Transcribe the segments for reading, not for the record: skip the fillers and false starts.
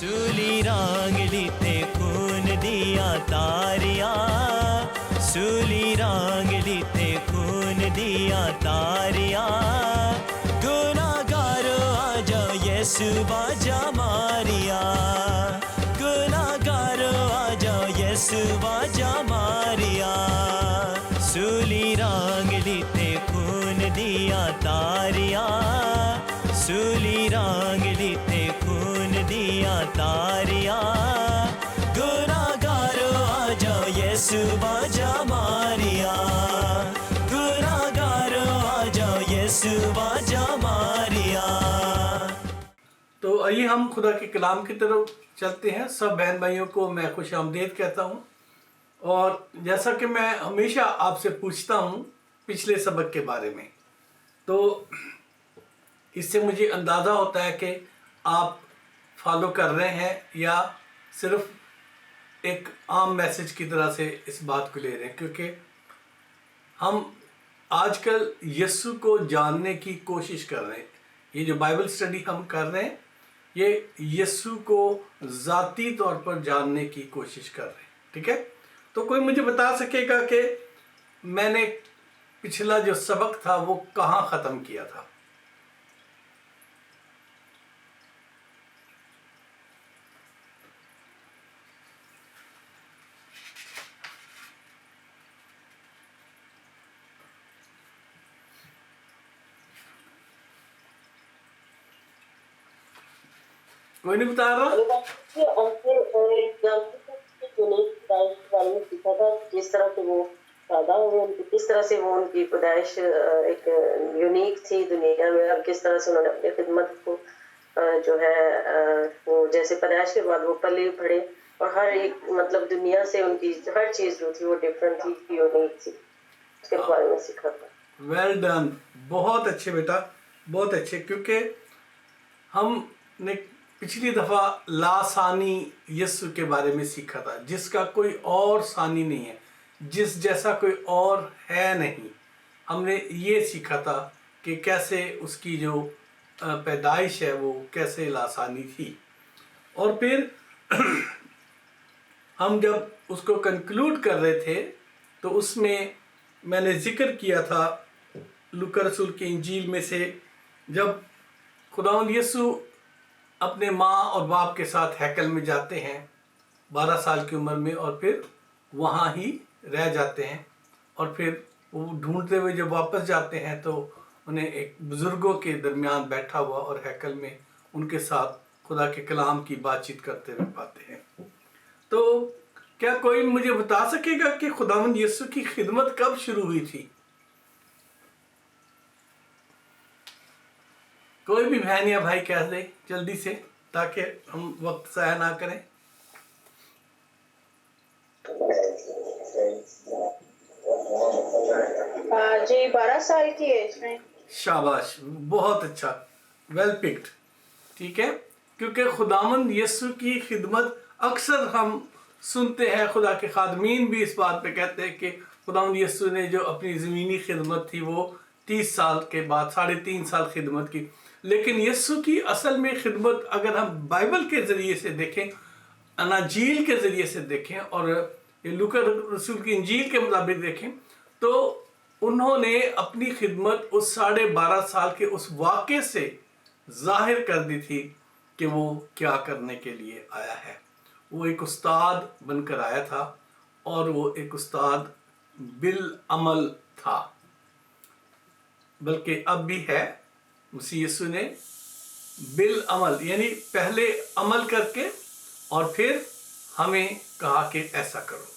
सूली रांगली ते खून दिया तारिया, सूली रांगली ते खून दिया तारिया, गुनाहगारो आ जाओ यीशु बाजा मारिया, गुनाहगारो आ जाओ यीशु बाजा मारिया, सूली रांगली ते खून दिया तारिया, सूली रांगली ते खून दिया तारिया, गुनाहगारो आ जाओ यीशु बाजा मारिया, गुनाहगारो आ जाओ यीशु बाजा मारिया। तो आइए हम खुदा के कलाम की तरफ चलते हैं। सब बहन भाइयों को मैं खुश आमदीद कहता हूँ। और जैसा कि मैं हमेशा आपसे पूछता हूँ पिछले सबक के बारे में, तो इससे मुझे अंदाज़ा होता है कि आप फॉलो कर रहे हैं या सिर्फ एक आम मैसेज की तरह से इस बात को ले रहे हैं। क्योंकि हम आजकल यीशु को जानने की कोशिश कर रहे हैं। ये जो बाइबल स्टडी हम कर रहे हैं, ये यीशु को ज़ाती तौर पर जानने की कोशिश कर रहे हैं। ठीक है, तो कोई मुझे बता सकेगा कि मैंने पिछला जो सबक था वो कहाँ ख़त्म किया था? कोई नहीं बता रहा? सीखा था किस तरह से वो पैदा हुए, उनकी किस तरह से वो उनकी पैदाइश एक यूनिक थी दुनिया में, और किस तरह से उन्होंने अपनी खिदमत को जो है वो जैसे पैदाइश के बाद वो पले बढ़े, और हर एक मतलब दुनिया से उनकी हर चीज़ जो थी वो डिफरेंट थी, यूनिक थी। उसके बारे में सीखा था। वेल डन, बहुत अच्छे बेटा, बहुत अच्छे। क्योंकि हमने पिछली दफ़ा लासानी यीशु के बारे में सीखा था, जिसका कोई और सानी नहीं है, जिस जैसा कोई और है नहीं। हमने ये सीखा था कि कैसे उसकी जो पैदाइश है वो कैसे लासानी थी। और फिर हम जब उसको कंक्लूड कर रहे थे तो उसमें मैंने जिक्र किया था लूका रसूल की इंजील में से, जब खुदावंद यीशु अपने माँ और बाप के साथ हैकल में जाते हैं 12 साल की उम्र में, और फिर वहाँ ही रह जाते हैं, और फिर वो ढूंढते हुए जब वापस जाते हैं तो उन्हें एक बुज़ुर्गों के दरमियान बैठा हुआ और हैकल में उनके साथ खुदा के कलाम की बातचीत करते हुए पाते हैं। तो क्या कोई मुझे बता सकेगा कि खुदावंद यीशु की खिदमत कब शुरू हुई थी? कोई भी बहन या भाई कह दे जल्दी से, ताकि हम वक्त ज़ाया ना करें। जी 12 साल की एज में। शाबाश, बहुत अच्छा, वेल पिक्ड। ठीक है, क्योंकि खुदावंद यीशु की खिदमत अक्सर हम सुनते हैं, खुदा के खादमीन भी इस बात पे कहते हैं कि खुदावंद यीशु ने जो अपनी ज़मीनी खिदमत थी वो 30 साल के बाद 3.5 साल खिदमत की। लेकिन यीशु की असल में खिदमत अगर हम बाइबल के ज़रिए से देखें, अनाजील के ज़रिए से देखें, और लूका रसूल की इंजील के मुताबिक देखें, तो उन्होंने अपनी खिदमत उस 12.5 साल के उस वाक़े से ज़ाहिर कर दी थी कि वो क्या करने के लिए आया है। वो एक उस्ताद बनकर आया था, और वो एक उस्ताद बिल अमल था, बल्कि अब भी है। मसीह यीशु ने बिल अमल यानी पहले अमल करके और फिर हमें कहा कि ऐसा करो।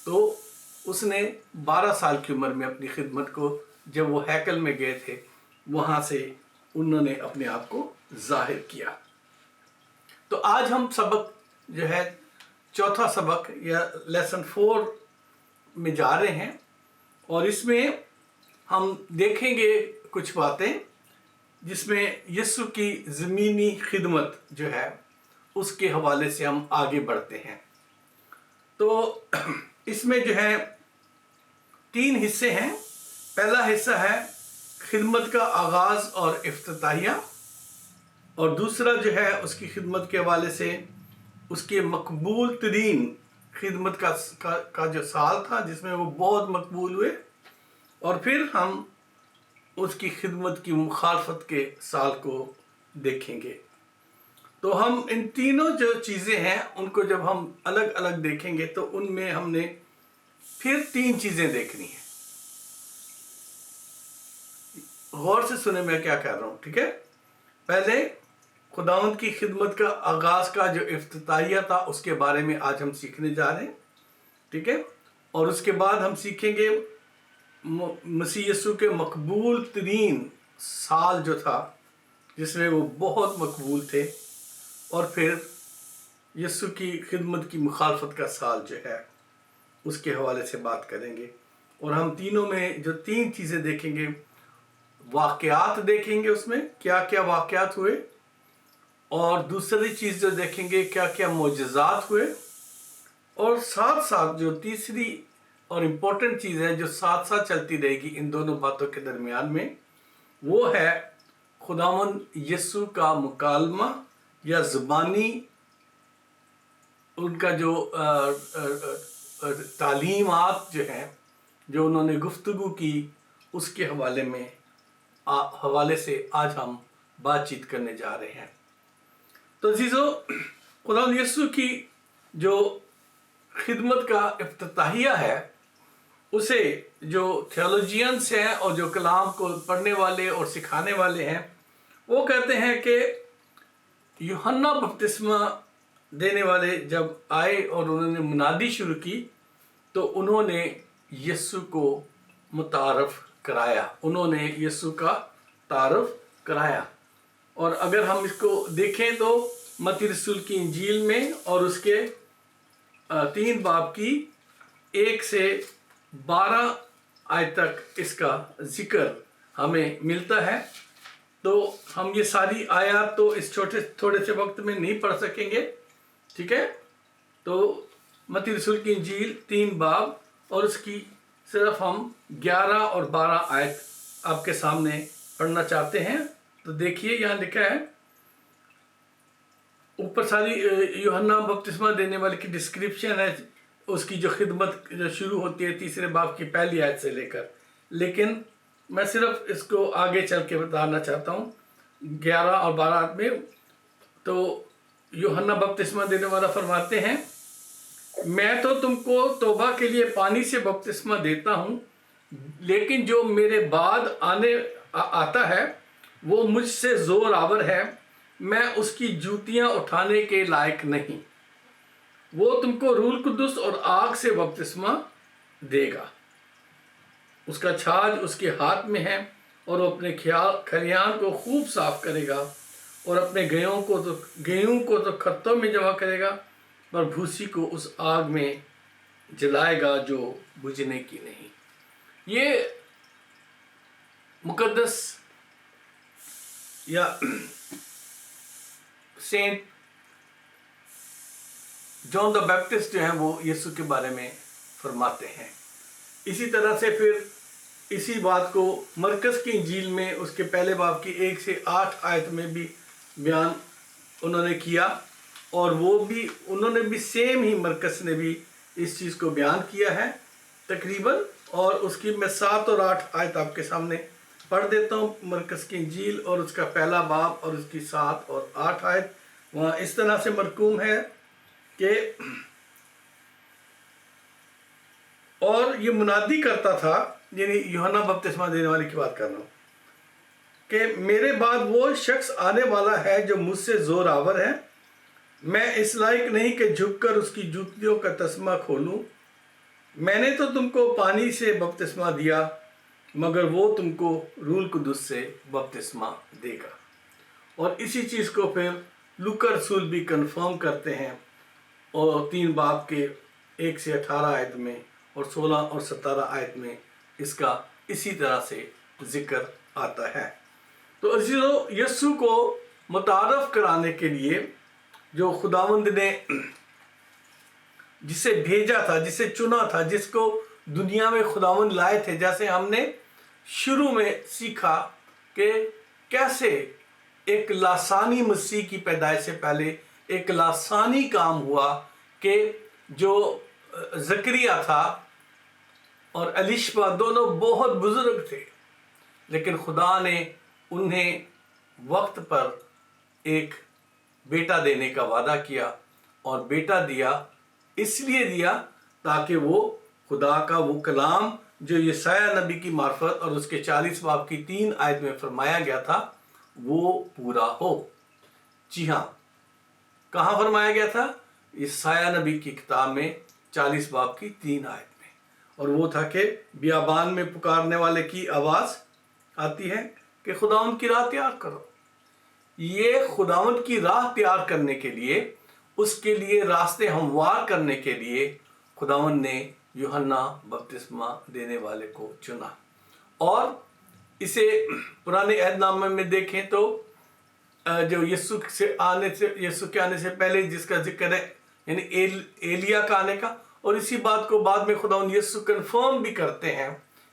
तो उसने 12 साल की उम्र में अपनी खिदमत को, जब वो हैकल में गए थे, वहाँ से उन्होंने अपने आप को जाहिर किया। तो आज हम सबक जो है चौथा सबक या लेसन 4 में जा रहे हैं, और इसमें हम देखेंगे कुछ बातें जिसमें यीशु की ज़मीनी खिदमत जो है उसके हवाले से हम आगे बढ़ते हैं। तो इसमें जो है 3 हिस्से हैं। पहला हिस्सा है खिदमत का आगाज़ और इफ्तिताहिया, और दूसरा जो है उसकी खिदमत के हवाले से उसके मकबूल तरीन खिदमत का जो साल था जिसमें वो बहुत मकबूल हुए, और फिर हम उसकी खिदमत की मुखालफत के साल को देखेंगे। तो हम इन तीनों जो चीज़ें हैं उनको जब हम अलग अलग देखेंगे तो उनमें हमने फिर 3 चीज़ें देखनी है। गौर से सुने मैं क्या कह रहा हूँ, ठीक है। पहले खुदावंद की खिदमत का आगाज़ का जो इफ्तिताहिया था उसके बारे में आज हम सीखने जा रहे हैं, ठीक है। और उसके बाद हम सीखेंगे मसीह यीशु के मकबूल तरीन साल जो था जिसमें वो बहुत मकबूल थे, और फिर यीशु की खिदमत की मुखालफत का साल जो है उसके हवाले से बात करेंगे। और हम तीनों में जो 3 चीज़ें देखेंगे, वाक़यात देखेंगे, उसमें क्या क्या वाक़यात हुए, और दूसरी चीज़ जो देखेंगे क्या क्या मोजज़ात हुए, और साथ साथ जो तीसरी और इम्पोर्टेंट चीज़ है जो साथ साथ चलती रहेगी इन दोनों बातों के दरमियान में, वो है खुदावंद यीशु का मुकालमा या ज़ुबानी उनका जो तालीमात जो हैं जो उन्होंने गुफ्तगू की उसके हवाले से आज हम बातचीत करने जा रहे हैं। तो अज़ीज़ों, खुदावंद यीशु की जो खिदमत का इफ्तिताहिया है उसे जो थियोलॉजियंस हैं और जो कलाम को पढ़ने वाले और सिखाने वाले हैं वो कहते हैं कि यूहन्ना बपतिस्मा देने वाले जब आए और उन्होंने मुनादी शुरू की तो उन्होंने यीशु को मुतारफ़ कराया, उन्होंने यीशु का तारफ़ कराया। और अगर हम इसको देखें तो मत्ती रसूल की इंजील में और उसके 3 बाब की 1 से 12 आयत तक इसका जिक्र हमें मिलता है। तो हम ये सारी आयत तो इस थोड़े से वक्त में नहीं पढ़ सकेंगे, ठीक है। तो मत्ती रसूल की इंजील 3 बाब और उसकी सिर्फ हम 11 और 12 आयत आपके सामने पढ़ना चाहते हैं। तो देखिए यहाँ लिखा है, ऊपर सारी यूहन्ना बपतिस्मा देने वाले की डिस्क्रिप्शन है, उसकी जो खिदमत जो शुरू होती है 3 बाब की पहली आयत से लेकर, लेकिन मैं सिर्फ इसको आगे चल के बताना चाहता हूँ 11 और 12 आयत में। तो यूहन्ना बपतिस्मा देने वाला फरमाते हैं, मैं तो तुमको तौबा के लिए पानी से बपतिस्मा देता हूँ, लेकिन जो मेरे बाद आता है वो मुझसे ज़ोर आवर है, मैं उसकी जूतियाँ उठाने के लायक नहीं। वो तुमको रूह कुद्दुस और आग से बपतिस्मा देगा, उसका छाज उसके हाथ में है और वो अपने खलियान को खूब साफ करेगा और अपने गेहूं को तो खत्तों में जमा करेगा, पर भूसी को उस आग में जलाएगा जो बुझने की नहीं। ये मुकद्दस या सेंट जॉन द बैप्टिस्ट जो हैं वो यीशु के बारे में फरमाते हैं। इसी तरह से फिर इसी बात को मरकस की इंजील में उसके पहले बाब की 1 से 8 आयत में भी बयान उन्होंने किया, और वो भी उन्होंने भी सेम ही मरकस ने भी इस चीज़ को बयान किया है तकरीबन। और उसकी मैं 7 और 8 आयत आपके सामने पढ़ देता हूँ, मरकस की इंजील और उसका पहला बाब और उसकी 7 और 8 आयत। वहाँ इस तरह से मरकूम है कि और ये मुनादी करता था, यानी यूहन्ना बपतिस्मा देने वाले की बात कर रहा हूँ, कि मेरे बाद वो शख्स आने वाला है जो मुझसे ज़ोर आवर है, मैं इस लायक नहीं कि झुककर उसकी जूतियों का तस्मा खोलूँ। मैंने तो तुमको पानी से बपतिस्मा दिया, मगर वो तुमको रूह कुद्दुस से बपतिस्मा देगा। और इसी चीज़ को फिर लूका रसूल भी कंफर्म करते हैं, और 3 बाब के 1 से 18 आयत में और 16 और 17 आयत में इसका इसी तरह से जिक्र आता है। तो अज़ीज़ों, यीशु को मुतारफ़ कराने के लिए जो खुदावंद ने जिसे भेजा था, जिसे चुना था, जिसको दुनिया में खुदावंद लाए थे, जैसे हमने शुरू में सीखा कि कैसे एक लासानी मसीह की पैदाइश से पहले ایک لاسانی کام ہوا کہ جو زکریا تھا اور الیشبا دونوں بہت بزرگ تھے، لیکن خدا نے انہیں وقت پر ایک بیٹا دینے کا وعدہ کیا، اور بیٹا دیا، اس لیے دیا تاکہ وہ خدا کا وہ کلام جو یسایہ نبی کی معرفت اور اس کے 40 باب کی 3 آیت میں فرمایا گیا تھا وہ پورا ہو۔ جی ہاں، کہاں فرمایا گیا تھا؟ یسایہ نبی کی کتاب میں 40 باب کی 3 آیت میں، اور وہ تھا کہ بیابان میں پکارنے والے کی آواز آتی ہے کہ خداوند کی راہ تیار کرو۔ یہ خداوند کی راہ تیار کرنے کے لیے، اس کے لیے راستے ہموار کرنے کے لیے خداوند نے یوحنا بپتسمہ دینے والے کو چنا۔ اور اسے پرانے عہد نامے میں دیکھیں تو جو یسوع کے آنے سے پہلے جس کا ذکر ہے، یعنی ایلیا کا آنے کا، اور اسی بات کو بعد میں خداوند یسوع کنفرم بھی کرتے ہیں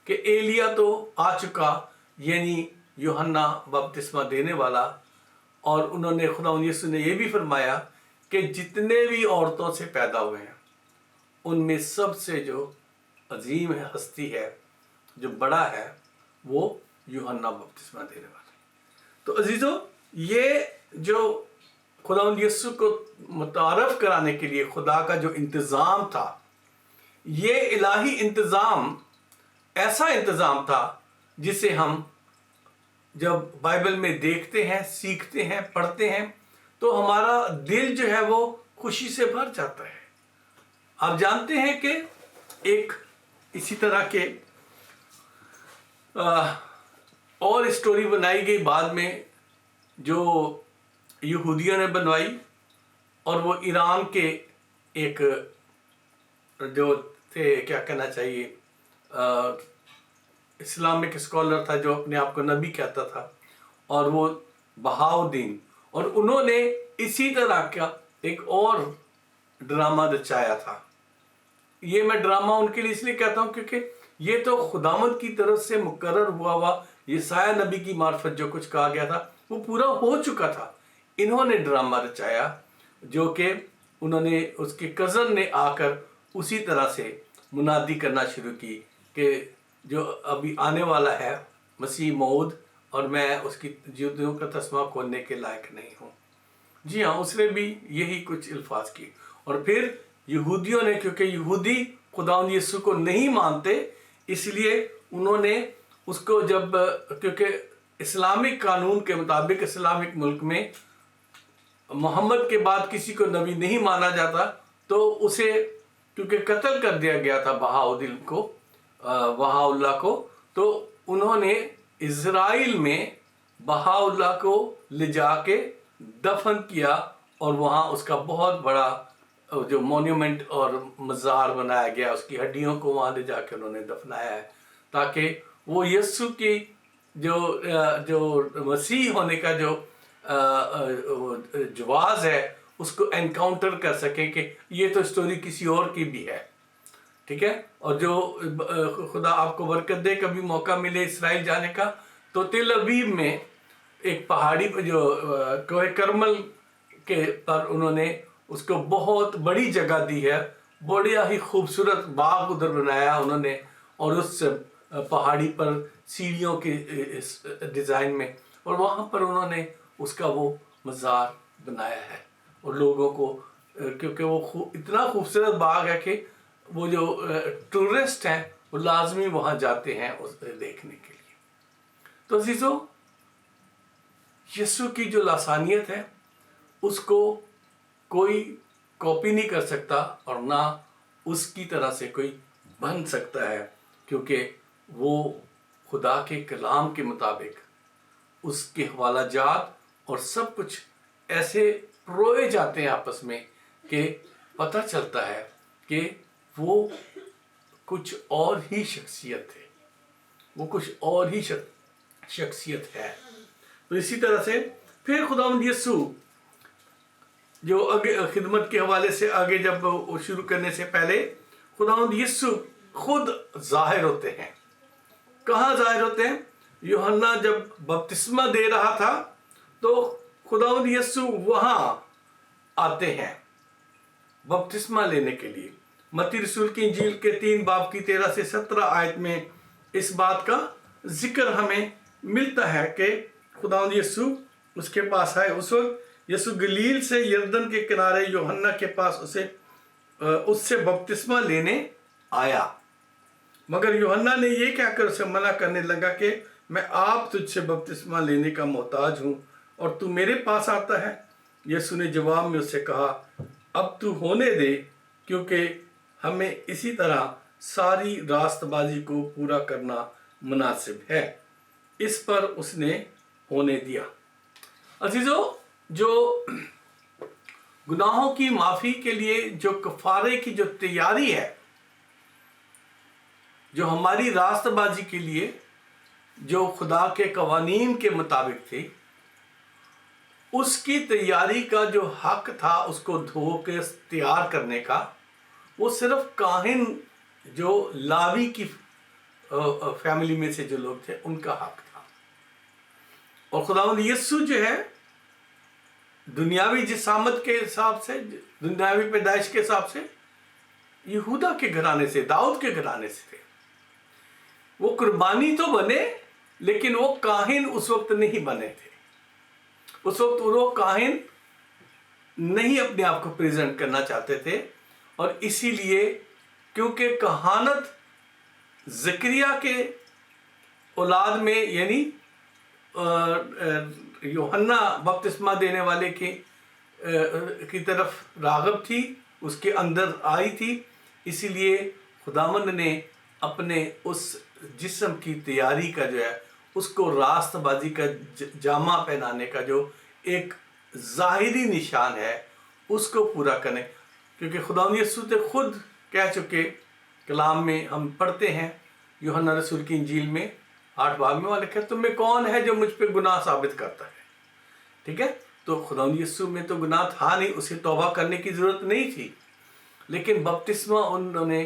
کہ ایلیا تو آ چکا، یعنی یوحنا بپتسمہ دینے والا۔ اور انہوں نے خداوند یسوع نے یہ بھی فرمایا کہ جتنے بھی عورتوں سے پیدا ہوئے ہیں ان میں سب سے جو عظیم ہستی ہے، جو بڑا ہے، وہ یوحنا بپتسمہ دینے والا ہے۔ تو عزیزو، یہ جو خداوند یسوع کو متعارف کرانے کے لیے خدا کا جو انتظام تھا، یہ الہی انتظام ایسا انتظام تھا جسے ہم جب بائبل میں دیکھتے ہیں، سیکھتے ہیں، پڑھتے ہیں تو ہمارا دل جو ہے وہ خوشی سے بھر جاتا ہے۔ آپ جانتے ہیں کہ ایک اسی طرح کے اور اسٹوری بنائی گئی بعد میں، جو یہودیوں نے بنوائی، اور وہ ایران کے ایک جو تھے، کیا کہنا چاہیے، اسلامک اسکالر تھا جو اپنے آپ کو نبی کہتا تھا، اور وہ بہاؤدین، اور انہوں نے اسی طرح کا ایک اور ڈرامہ رچایا تھا۔ یہ میں ڈرامہ ان کے لیے اس لیے کہتا ہوں کیونکہ یہ تو خداوند کی طرف سے مقرر ہوا یسایہ نبی کی معرفت جو کچھ کہا گیا تھا وہ پورا ہو چکا تھا۔ انہوں نے ڈرامہ رچایا جو کہ انہوں نے، اس کے کزن نے آ کر اسی طرح سے منادی کرنا شروع کی کہ جو ابھی آنے والا ہے مسیح موعود، اور میں اس کی جوتیوں کا تسمہ کھولنے کے لائق نہیں ہوں۔ جی ہاں، اس نے بھی یہی کچھ الفاظ کی۔ اور پھر یہودیوں نے، کیونکہ یہودی خداوند یسوع کو نہیں مانتے، اس لیے انہوں نے اس کو کیونکہ اسلامک قانون کے مطابق اسلامک ملک میں محمد کے بعد کسی کو نبی نہیں مانا جاتا، تو اسے کیونکہ قتل کر دیا گیا تھا بہاء اللہ کو، تو انہوں نے اسرائیل میں بہاء اللہ کو لے جا کے دفن کیا، اور وہاں اس کا بہت بڑا جو مونیومنٹ اور مزار بنایا گیا، اس کی ہڈیوں کو وہاں لے جا کے انہوں نے دفنایا ہے، تاکہ وہ یسوع کی جو مسیح ہونے کا جو جواز ہے اس کو انکاؤنٹر کر سکے کہ یہ تو سٹوری کسی اور کی بھی ہے، ٹھیک ہے۔ اور جو خدا آپ کو برکت دے، کبھی موقع ملے اسرائیل جانے کا، تو تل ابیب میں ایک پہاڑی پہ جو کوہ کرمل کے پر انہوں نے اس کو بہت بڑی جگہ دی ہے، بڑا ہی خوبصورت باغ ادھر بنایا انہوں نے، اور اس پہاڑی پر سیڑھیوں کے ڈیزائن میں، اور وہاں پر انہوں نے اس کا وہ مزار بنایا ہے، اور لوگوں کو، کیونکہ وہ اتنا خوبصورت باغ ہے کہ وہ جو ٹورسٹ ہیں وہ لازمی وہاں جاتے ہیں اس دیکھنے کے لیے۔ تو عزیزو، یسوع کی جو لاسانیت ہے اس کو کوئی کاپی نہیں کر سکتا، اور نہ اس کی طرح سے کوئی بن سکتا ہے، کیونکہ وہ خدا کے کلام کے مطابق اس کے حوالہ جات اور سب کچھ ایسے پروئے جاتے ہیں آپس میں کہ پتہ چلتا ہے کہ وہ کچھ اور ہی شخصیت ہے، وہ کچھ اور ہی شخصیت ہے۔ تو اسی طرح سے پھر خداوند یسوع جو خدمت کے حوالے سے آگے جب وہ شروع کرنے سے پہلے خداوند یسوع خود ظاہر ہوتے ہیں۔ کہاں ظاہر ہوتے ہیں؟ یوحنا جب بپتسمہ دے رہا تھا تو خداوند یسوع وہاں आते हैं बपतिस्मा लेने के लिए। मत्ती रसूल की इंजील के 3 बाब की 13 से 17 आयत में इस बात का जिक्र हमें मिलता है कि खुदावंद यीशु उसके पास आए। उस वक्त यीशु गलील से यरदन के किनारे यूहन्ना के पास उससे बपतिस्मा लेने आया, मगर यूहन्ना ने ये कहकर उसे मना करने लगा कि मैं आप तुझसे बपतिस्मा लेने का मोहताज हूँ और तू मेरे पास आता है। यीशु ने जवाब में उससे कहा, अब तू होने दे, क्योंकि हमें इसी तरह सारी रास्तबाजी को पूरा करना मुनासिब है। इस पर उसने होने दिया। अजीजों, जो गुनाहों की माफ़ी के लिए जो कफ़ारे की जो तैयारी है, जो हमारी रास्तबाजी के लिए जो खुदा के कवानीन के मुताबिक थी, उसकी तैयारी का जो हक था उसको धो के तैयार करने का, वो सिर्फ काहिन जो लावी की फैमिली में से जो लोग थे उनका हक था। और खुदावंद यीशु जो है दुनियावी जिसामत के हिसाब से, दुनियावी पैदाइश के हिसाब से यहूदा के घराने से, दाऊद के घराने से थे। वो कुर्बानी तो बने, लेकिन वो काहिन उस वक्त नहीं बने थे। उस वक्त वो काहिन नहीं अपने आप को प्रेजेंट करना चाहते थे, और इसीलिए क्योंकि कहानत ज़करिया के औलाद में यानी यूहन्ना बपतिस्मा देने वाले की तरफ राग़ब थी, उसके अंदर आई थी, इसीलिए खुदावंद ने अपने उस जिस्म की तैयारी का जो है उसको रास्तबाजी का जामा पहनाने का जो एक ज़ाहिरी निशान है उसको पूरा करें। क्योंकि खुदावंद यीशु तो खुद कह चुके, कलाम में हम पढ़ते हैं यूहन्ना रसूल की इंजील में 8 बाब में, वाले कहते तुम में कौन है जो मुझ पे गुनाह साबित करता है। ठीक है, तो खुदावंद यीशु में तो गुनाह था नहीं, उसे तौबा करने की ज़रूरत नहीं थी, लेकिन बपतिस्मा उन्होंने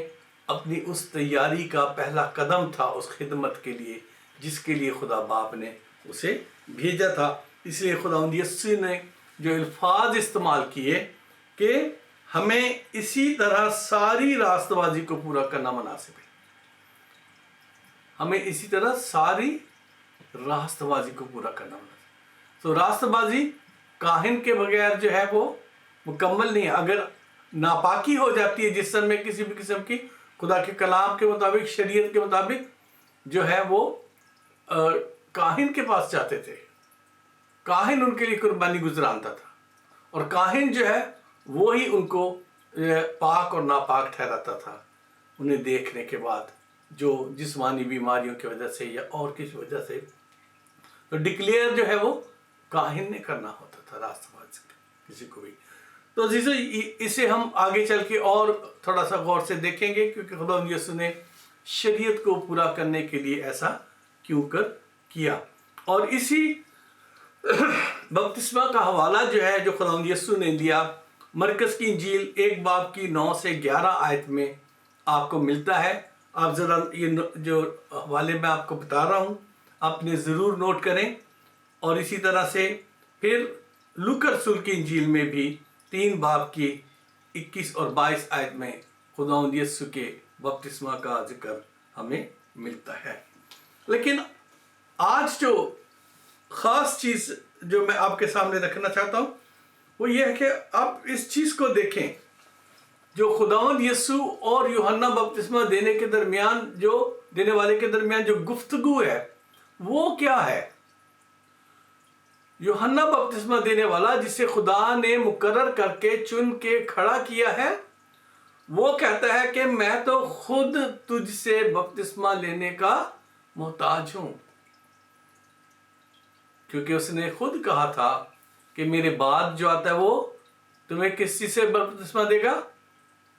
अपनी उस तैयारी का पहला कदम था उस खिदमत के लिए जिसके लिए खुदा बाप ने उसे भेजा था। इसलिए खुदावंद यीशु ने जो अल्फाज इस्तेमाल किए कि हमें इसी तरह सारी रास्तबाजी को पूरा करना मुनासिब है, हमें इसी तरह सारी रास्तबाजी को पूरा करना मुनासिब। तो रास्तबाजी काहिन के बगैर जो है वो मुकम्मल नहीं है। अगर नापाकी हो जाती है जिस्म में किसी भी किस्म की, खुदा के कलाम के मुताबिक, शरीयत के मुताबिक जो है वो काहिन के पास जाते थे, काहिन उनके लिए कुर्बानी गुजरानता था, और काहिन जो है वो ही उनको पाक और नापाक ठहराता था उन्हें देखने के बाद, जो जिस्मानी बीमारियों की वजह से या और किसी वजह से। तो डिक्लेयर जो है वो काहिन ने करना होता था रास्तबाज किसी को भी। तो अजीजों, इसे हम आगे चल के और थोड़ा सा गौर से देखेंगे, क्योंकि खुदावंद यीशु ने शरीयत को पूरा करने के लिए ऐसा क्यों कर किया। और इसी बपतिस्मा का हवाला जो है जो खुदावंद यीशु ने दिया, मरकस की इंजील 1 बाब की 9 से 11 आयत में आपको मिलता है। आप ज़रा ये जो हवाले मैं आपको बता रहा हूँ आपने ज़रूर नोट करें। और इसी तरह से फिर लूका रसूल की इंजील में भी 3 बाब की 21 और 22 आयत में खुदावंद यीशु के बपतिस्मा का जिक्र हमें मिलता है। लेकिन आज जो ख़ास चीज़ जो मैं आपके सामने रखना चाहता हूँ वो ये है कि आप इस चीज़ को देखें, जो खुदावंद यीशु और यूहन्ना बपतिस्मा देने वाले के दरमियान जो गुफ्तगू है वो क्या है। यूहन्ना बपतिस्मा देने वाला, जिसे खुदा ने मुकर्रर करके चुन के खड़ा किया है, वो कहता है कि मैं तो खुद तुझसे बपतिस्मा लेने का मोहताज हूं, क्योंकि उसने खुद कहा था कि मेरे बाद जो आता है वो तुम्हें किस चीज से बपतिस्मा देगा,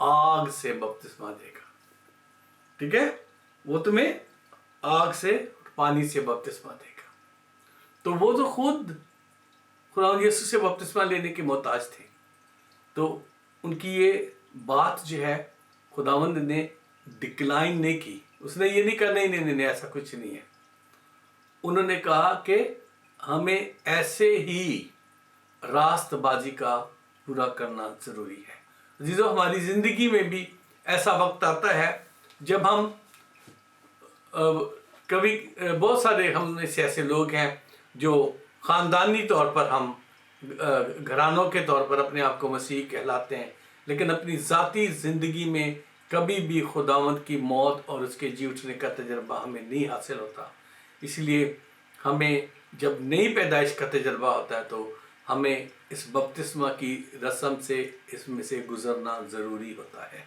आग से बपतिस्मा देगा। ठीक है, वो तुम्हें आग से, पानी से बपतिस्मा देगा। तो वो तो खुद खुदावंद यीशु से बपतिस्मा लेने के मोहताज थे। तो उनकी ये बात जो है खुदावंद ने डिक्लाइन नहीं की, उसने ये नहीं कहा नहीं ऐसा कुछ नहीं है। उन्होंने कहा कि हमें ऐसे ही रास्तबाजी का पूरा करना ज़रूरी है। अजीज़ों, हमारी ज़िंदगी में भी ऐसा वक्त आता है जब हम कभी बहुत सारे हम से ऐसे लोग हैं जो ख़ानदानी तौर पर हम घरानों के तौर पर अपने आप को मसीह कहलाते हैं, लेकिन अपनी ज़ाती ज़िंदगी में कभी भी खुदावंद की मौत और उसके जी उठने का तजर्बा हमें नहीं हासिल होता। इसलिए हमें जब नई पैदाइश का तजर्बा होता है तो हमें इस बपतिस्मा की रस्म से, इसमें से गुज़रना ज़रूरी होता है।